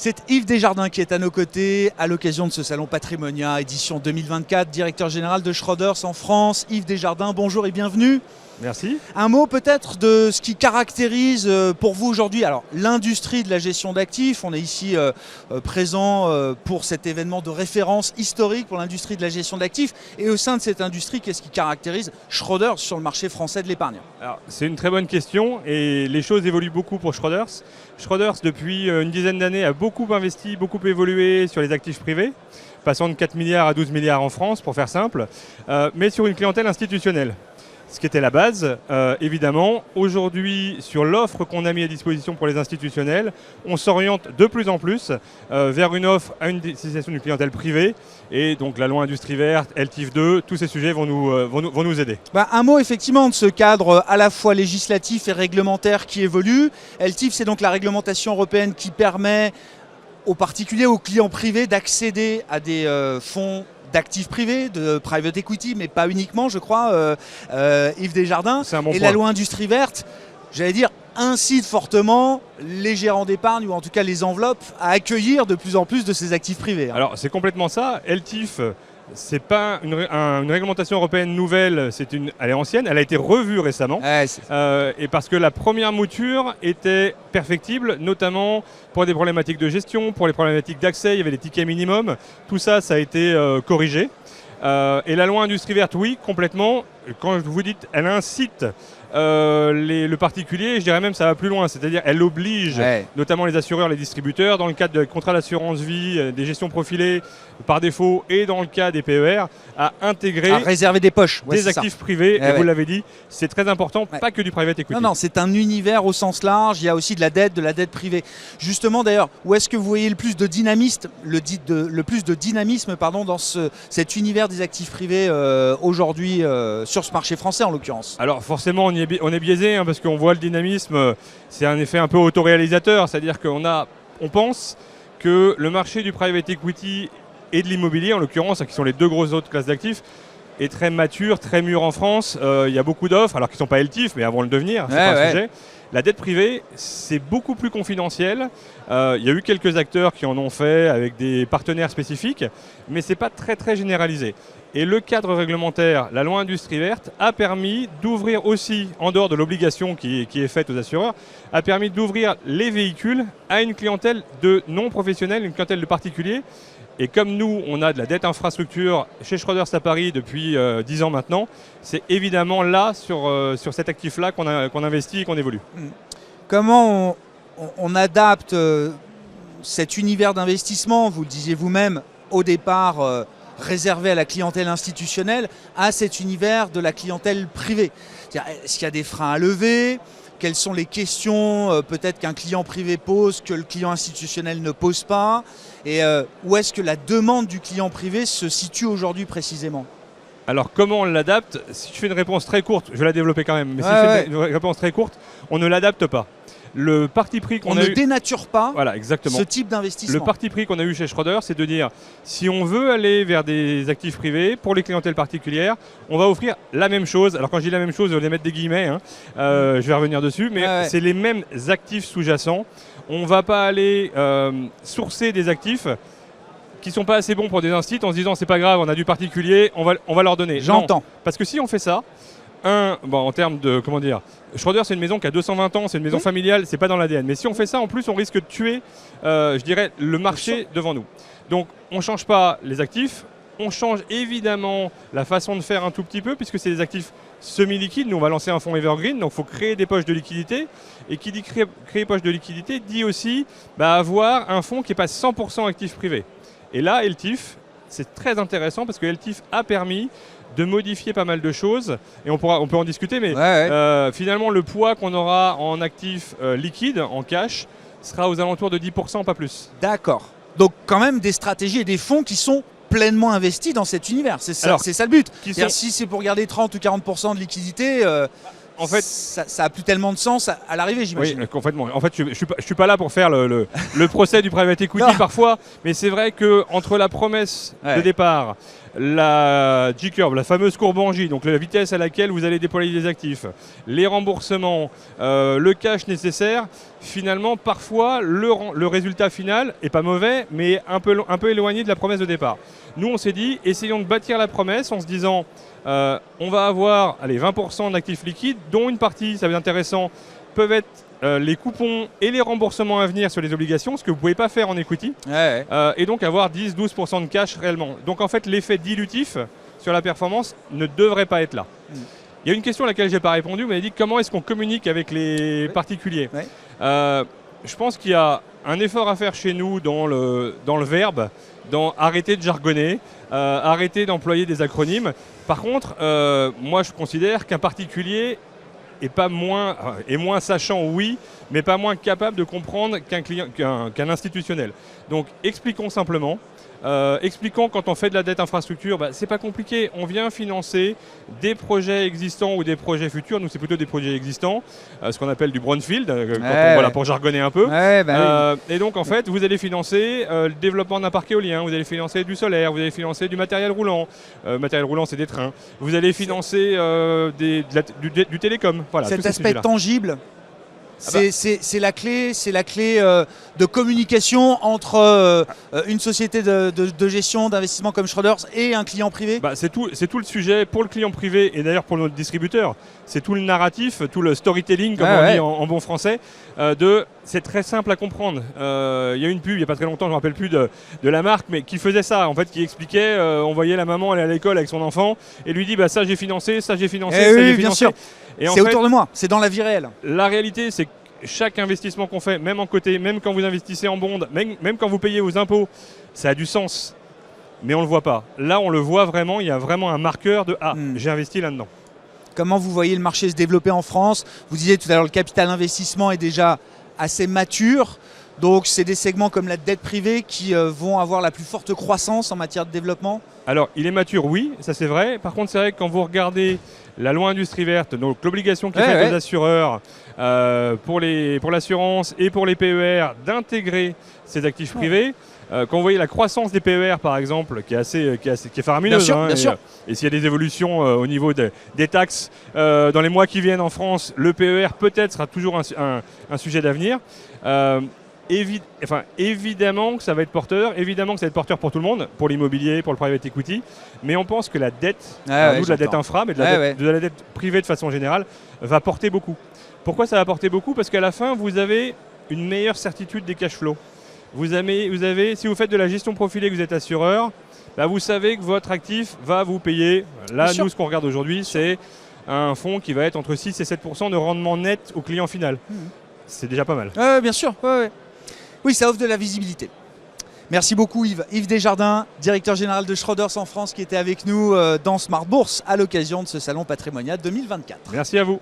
C'est Yves Desjardins qui est à nos côtés à l'occasion de ce salon Patrimonia, édition 2024, directeur général de Schroders en France. Yves Desjardins, bonjour et bienvenue. Merci. Un mot peut-être de ce qui caractérise pour vous aujourd'hui l'industrie de la gestion d'actifs. On est ici présent pour cet événement de référence historique pour l'industrie de la gestion d'actifs. Et au sein de cette industrie, qu'est-ce qui caractérise Schroders sur le marché français de l'épargne? Alors, c'est une très bonne question et les choses évoluent beaucoup pour Schroders. Schroders, depuis une dizaine d'années, a beaucoup investi, beaucoup évolué sur les actifs privés, passant de 4 milliards à 12 milliards en France, pour faire simple, mais sur une clientèle institutionnelle. Ce qui était la base, évidemment. Aujourd'hui, sur l'offre qu'on a mis à disposition pour les institutionnels, on s'oriente de plus en plus vers une offre à une destination d'une clientèle privée. Et donc la loi Industrie Verte, LTIF 2, tous ces sujets vont nous aider. Un mot effectivement de ce cadre à la fois législatif et réglementaire qui évolue. LTIF, c'est donc la réglementation européenne qui permet aux particuliers, aux clients privés d'accéder à des fonds d'actifs privés, de private equity, mais pas uniquement, je crois, Yves Desjardins. C'est un bon point. La loi Industrie Verte, j'allais dire, incite fortement les gérants d'épargne, ou en tout cas les enveloppes, à accueillir de plus en plus de ces actifs privés. Alors, c'est complètement ça. LTIF, c'est pas une réglementation européenne nouvelle, elle est ancienne, elle a été revue récemment. Et parce que la première mouture était perfectible, notamment pour des problématiques de gestion, pour les problématiques d'accès, il y avait des tickets minimums. Tout ça, ça a été corrigé. Et la loi Industrie Verte, oui, complètement. Quand vous dites, elle incite le particulier, je dirais même ça va plus loin, c'est-à-dire elle oblige notamment les assureurs, les distributeurs, dans le cadre de contrats d'assurance vie, des gestions profilées par défaut et dans le cas des PER, à intégrer, à réserver des poches, des actifs privés. Et vous l'avez dit, c'est très important, pas que du private equity. Non, c'est un univers au sens large, il y a aussi de la dette privée. Justement d'ailleurs, où est-ce que vous voyez le plus de dynamisme, dans cet univers des actifs privés aujourd'hui sur ce marché français en l'occurrence? Alors forcément, on est biaisé parce qu'on voit le dynamisme, c'est un effet un peu autoréalisateur, c'est-à-dire qu'on pense que le marché du private equity et de l'immobilier, en l'occurrence, qui sont les deux grosses autres classes d'actifs, est très mature, très mûr en France. Il y a beaucoup d'offres, alors qu'ils ne sont pas LTIF, mais avant le devenir, c'est pas un sujet. La dette privée, c'est beaucoup plus confidentiel. Il y a eu quelques acteurs qui en ont fait avec des partenaires spécifiques, mais ce n'est pas très, très généralisé. Et le cadre réglementaire, la loi Industrie Verte, a permis d'ouvrir aussi, en dehors de l'obligation qui est faite aux assureurs, a permis d'ouvrir les véhicules à une clientèle de non professionnels, une clientèle de particuliers. Et comme nous, on a de la dette infrastructure chez Schroders à Paris depuis 10 ans maintenant, c'est évidemment là, sur cet actif-là, qu'on investit et qu'on évolue. Comment on adapte cet univers d'investissement, vous le disiez vous-même, au départ réservé à la clientèle institutionnelle, à cet univers de la clientèle privée? Est-ce qu'il y a des freins à lever? Quelles sont les questions peut-être qu'un client privé pose, que le client institutionnel ne pose pas? Et où est-ce que la demande du client privé se situe aujourd'hui précisément? Alors comment on l'adapte? Si je fais une réponse très courte, je vais la développer quand même, mais si je fais une réponse très courte, on ne l'adapte pas. Le parti pris qu'on a eu... On ne dénature pas ce type d'investissement. Le parti pris qu'on a eu chez Schroders, c'est de dire, si on veut aller vers des actifs privés, pour les clientèles particulières, on va offrir la même chose. Alors quand je dis la même chose, je vais mettre des guillemets, je vais revenir dessus, mais c'est les mêmes actifs sous-jacents. On ne va pas aller sourcer des actifs qui ne sont pas assez bons pour des instituts en se disant, c'est pas grave, on a du particulier, on va leur donner. J'entends. Non, parce que si on fait ça, en termes de, Schroders, c'est une maison qui a 220 ans, c'est une maison familiale, c'est pas dans l'ADN. Mais si on fait ça, en plus, on risque de tuer, je dirais, le marché devant nous. Donc, on ne change pas les actifs, on change évidemment la façon de faire un tout petit peu, puisque c'est des actifs semi-liquides. Nous, on va lancer un fonds Evergreen, donc il faut créer des poches de liquidité. Et qui dit créer poches de liquidité, dit aussi avoir un fonds qui n'est pas 100% actif privé. Et là, LTIF, c'est très intéressant, parce que LTIF a permis de modifier pas mal de choses, et on peut en discuter, mais finalement le poids qu'on aura en actifs liquides, en cash, sera aux alentours de 10%, pas plus. D'accord. Donc quand même des stratégies et des fonds qui sont pleinement investis dans cet univers, c'est ça le but. Si c'est pour garder 30 ou 40% de liquidité, en fait, ça n'a plus tellement de sens à l'arrivée, j'imagine. Oui, complètement. En fait, je ne suis pas là pour faire le procès du private equity parfois, mais c'est vrai qu'entre la promesse de départ, la J-curve, la fameuse courbe en J, donc la vitesse à laquelle vous allez déployer des actifs, les remboursements, le cash nécessaire, finalement, parfois, le résultat final est pas mauvais, mais un peu éloigné de la promesse de départ. Nous, on s'est dit, essayons de bâtir la promesse en se disant, on va avoir 20% d'actifs liquides, dont une partie, ça va être intéressant, peuvent être les coupons et les remboursements à venir sur les obligations, ce que vous ne pouvez pas faire en equity, et donc avoir 10-12% de cash réellement. Donc en fait, l'effet dilutif sur la performance ne devrait pas être là. Il y a une question à laquelle je n'ai pas répondu, vous m'avez dit comment est-ce qu'on communique avec les particuliers. Je pense qu'il y a un effort à faire chez nous dans le verbe, dans arrêter de jargonner, arrêter d'employer des acronymes. Par contre, moi je considère qu'un particulier est moins sachant, oui, mais pas moins capable de comprendre qu'un institutionnel. Donc expliquons simplement. Expliquons quand on fait de la dette infrastructure, c'est pas compliqué, on vient financer des projets existants ou des projets futurs, nous c'est plutôt des projets existants, ce qu'on appelle du brownfield, pour jargonner un peu. Et donc en fait vous allez financer le développement d'un parc éolien, vous allez financer du solaire, vous allez financer du matériel roulant, c'est des trains, vous allez financer du télécom. Voilà, cet aspect tangible. C'est la clé, de communication entre une société de gestion d'investissement comme Schroders et un client privé. C'est tout le sujet pour le client privé et d'ailleurs pour notre distributeur. C'est tout le narratif, tout le storytelling, comme on dit en bon français. C'est très simple à comprendre. Il y a une pub, il n'y a pas très longtemps, je ne me rappelle plus de la marque, mais qui faisait ça, en fait, qui expliquait, on voyait la maman aller à l'école avec son enfant et lui dit ça j'ai financé, ça j'ai financé, ça j'ai financé. Bien sûr. C'est autour de moi, c'est dans la vie réelle. La réalité, c'est que chaque investissement qu'on fait, même en côté, même quand vous investissez en bond, même quand vous payez vos impôts, ça a du sens. Mais on ne le voit pas. Là, on le voit vraiment, il y a vraiment un marqueur de j'ai investi là-dedans. Comment vous voyez le marché se développer en France? Vous disiez tout à l'heure, le capital investissement est déjà assez mature. Donc, c'est des segments comme la dette privée qui vont avoir la plus forte croissance en matière de développement? Alors, il est mature, oui, ça c'est vrai. Par contre, c'est vrai que quand vous regardez la loi industrie verte, donc l'obligation qui est faite aux assureurs pour l'assurance et pour les PER d'intégrer ces actifs privés, quand vous voyez la croissance des PER par exemple, qui est faramineuse, bien sûr. Et s'il y a des évolutions au niveau des taxes dans les mois qui viennent en France, le PER peut-être sera toujours un sujet d'avenir. Évidemment que ça va être porteur, évidemment que ça va être porteur pour tout le monde, pour l'immobilier, pour le private equity, mais on pense que la dette, de la dette infra, mais de la dette privée de façon générale, va porter beaucoup. Pourquoi ça va porter beaucoup? Parce qu'à la fin, vous avez une meilleure certitude des cash flows. Vous avez, si vous faites de la gestion profilée, que vous êtes assureur, vous savez que votre actif va vous payer. Là, nous, ce qu'on regarde aujourd'hui, c'est un fonds qui va être entre 6 et 7% de rendement net au client final. C'est déjà pas mal. Bien sûr. Oui, ça offre de la visibilité. Merci beaucoup Yves. Yves Desjardins, directeur général de Schroders en France, qui était avec nous dans Smart Bourse à l'occasion de ce salon patrimonial 2024. Merci à vous.